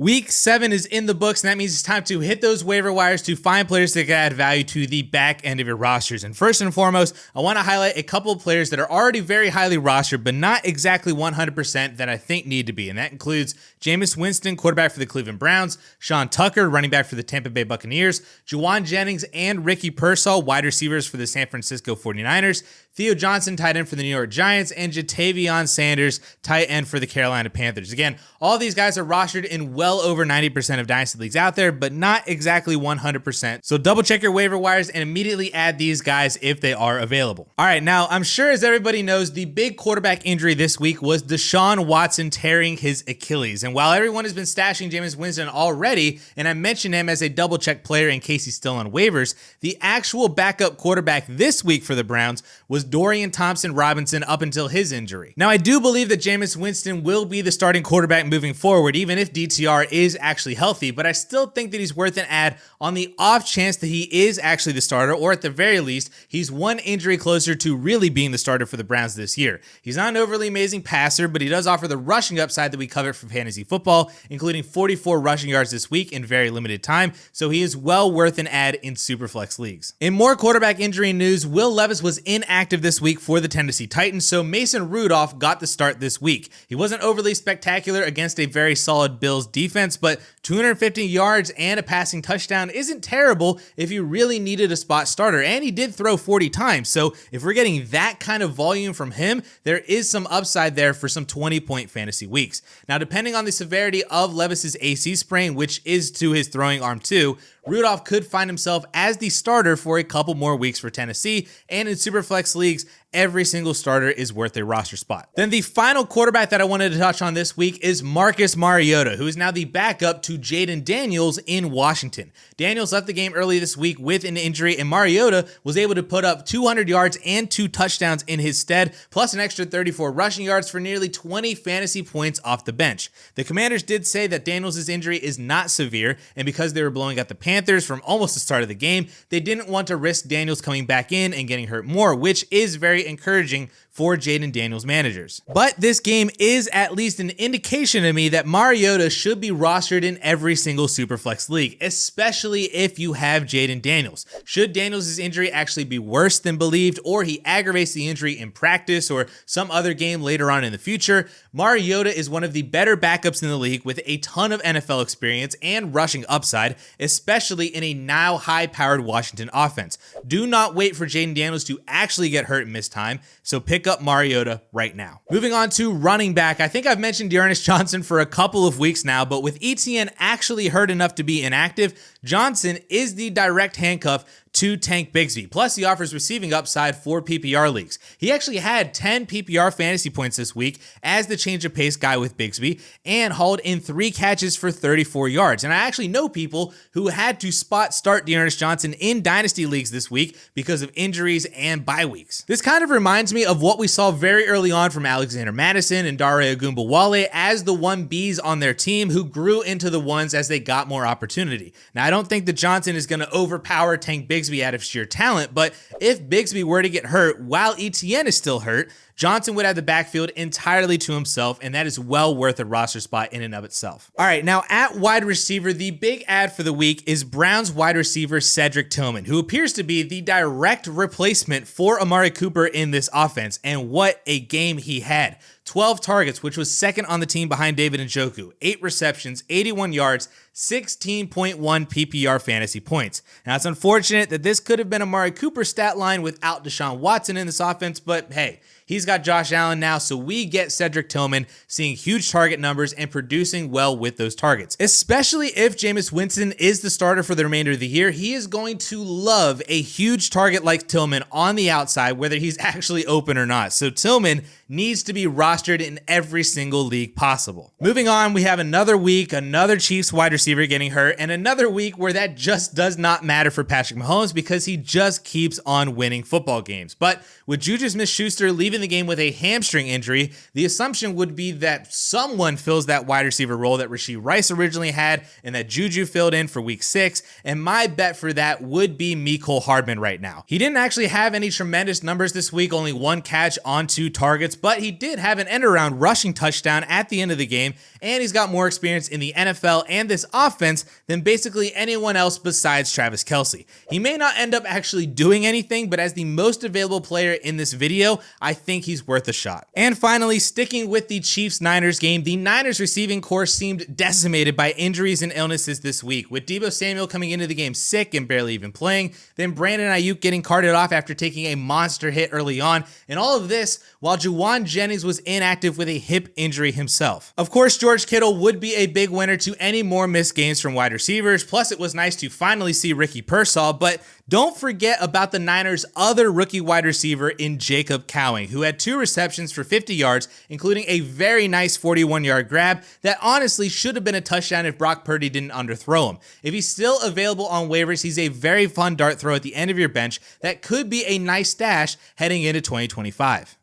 Week 7 is in the books, and that means it's time to hit those waiver wires to find players that can add value to the back end of your rosters. And first and foremost, I want to highlight a couple of players that are already very highly rostered, but not exactly 100% that I think need to be. And that includes Jameis Winston, quarterback for the Cleveland Browns, Sean Tucker, running back for the Tampa Bay Buccaneers, Juwan Jennings and Ricky Pearsall, wide receivers for the San Francisco 49ers, Theo Johnson, tight end for the New York Giants, and Jatavion Sanders, tight end for the Carolina Panthers. Again, all these guys are rostered in well over 90% of Dynasty leagues out there, but not exactly 100%. So double check your waiver wires and immediately add these guys if they are available. All right, now I'm sure as everybody knows, the big quarterback injury this week was Deshaun Watson tearing his Achilles. And while everyone has been stashing Jameis Winston already, and I mentioned him as a double check player in case he's still on waivers, the actual backup quarterback this week for the Browns was Dorian Thompson-Robinson up until his injury. Now, I do believe that Jameis Winston will be the starting quarterback moving forward, even if DTR is actually healthy, but I still think that he's worth an add on the off chance that he is actually the starter, or at the very least, he's one injury closer to really being the starter for the Browns this year. He's not an overly amazing passer, but he does offer the rushing upside that we covered for fantasy football, including 44 rushing yards this week in very limited time, so he is well worth an add in Superflex leagues. In more quarterback injury news, Will Levis was inactive this week for the Tennessee Titans, so Mason Rudolph got the start this week. He wasn't overly spectacular against a very solid Bills defense, but 250 yards and a passing touchdown isn't terrible if you really needed a spot starter, and he did throw 40 times, so if we're getting that kind of volume from him, there is some upside there for some 20-point fantasy weeks. Now, depending on the severity of Levis's AC sprain, which is to his throwing arm too, Rudolph could find himself as the starter for a couple more weeks for Tennessee, and in Superflex leagues, every single starter is worth a roster spot. Then the final quarterback that I wanted to touch on this week is Marcus Mariota, who is now the backup to Jaden Daniels in Washington. Daniels left the game early this week with an injury, and Mariota was able to put up 200 yards and 2 touchdowns in his stead, plus an extra 34 rushing yards for nearly 20 fantasy points off the bench. The Commanders did say that Daniels' injury is not severe, and because they were blowing out the Panthers from almost the start of the game, they didn't want to risk Daniels coming back in and getting hurt more, which is very encouraging for Jaden Daniels managers. But this game is at least an indication to me that Mariota should be rostered in every single Superflex league, especially if you have Jaden Daniels. Should Daniels' injury actually be worse than believed, or he aggravates the injury in practice or some other game later on in the future, Mariota is one of the better backups in the league with a ton of NFL experience and rushing upside, especially in a now high-powered Washington offense. Do not wait for Jaden Daniels to actually get hurt and miss time, so pick up Mariota right now. Moving on to running back, I think I've mentioned Dearness Johnson for a couple of weeks now, but with ETN actually hurt enough to be inactive, Johnson is the direct handcuff to Tank Bigsby. Plus, he offers receiving upside for PPR leagues. He actually had 10 PPR fantasy points this week as the change of pace guy with Bigsby and hauled in 3 catches for 34 yards. And I actually know people who had to spot start Dearness Johnson in Dynasty leagues this week because of injuries and bye weeks. This kind of reminds me of what we saw very early on from Alexander Mattison and Dare Ogunbowale as the 1Bs on their team who grew into the ones as they got more opportunity. Now, I don't think that Johnson is going to overpower Tank Bigsby out of sheer talent, but if Bigsby were to get hurt while ETN is still hurt, Johnson would have the backfield entirely to himself, and that is well worth a roster spot in and of itself. All right, now at wide receiver, the big ad for the week is Browns wide receiver Cedric Tillman, who appears to be the direct replacement for Amari Cooper in this offense, and what a game he had. 12 targets, which was second on the team behind David Njoku, 8 receptions, 81 yards, 16.1 PPR fantasy points. Now, it's unfortunate that this could have been Amari Cooper's stat line without Deshaun Watson in this offense, but hey, he's got Josh Allen now, so we get Cedric Tillman seeing huge target numbers and producing well with those targets. Especially if Jameis Winston is the starter for the remainder of the year, he is going to love a huge target like Tillman on the outside, whether he's actually open or not. So Tillman needs to be rostered in every single league possible. Moving on, we have another week, another Chiefs wide receiver getting hurt, and another week where that just does not matter for Patrick Mahomes because he just keeps on winning football games. But with Juju Smith-Schuster leaving the game with a hamstring injury, the assumption would be that someone fills that wide receiver role that Rashee Rice originally had and that Juju filled in for week 6, and my bet for that would be Mecole Hardman right now. He didn't actually have any tremendous numbers this week, only 1 catch on 2 targets, but he did have an end-around rushing touchdown at the end of the game, and he's got more experience in the NFL and this offense than basically anyone else besides Travis Kelce. He may not end up actually doing anything, but as the most available player in this video, I think he's worth a shot. And finally, sticking with the Chiefs-Niners game, the Niners receiving corps seemed decimated by injuries and illnesses this week, with Deebo Samuel coming into the game sick and barely even playing, then Brandon Ayuk getting carted off after taking a monster hit early on, and all of this while Juwan Jennings was inactive with a hip injury himself. Of course, George Kittle would be a big winner to any more missed games from wide receivers, plus it was nice to finally see Ricky Pearsall, but don't forget about the Niners' other rookie wide receiver in Jacob Cowing, who had 2 receptions for 50 yards, including a very nice 41-yard grab that honestly should have been a touchdown if Brock Purdy didn't underthrow him. If he's still available on waivers, he's a very fun dart throw at the end of your bench that could be a nice stash heading into 2025.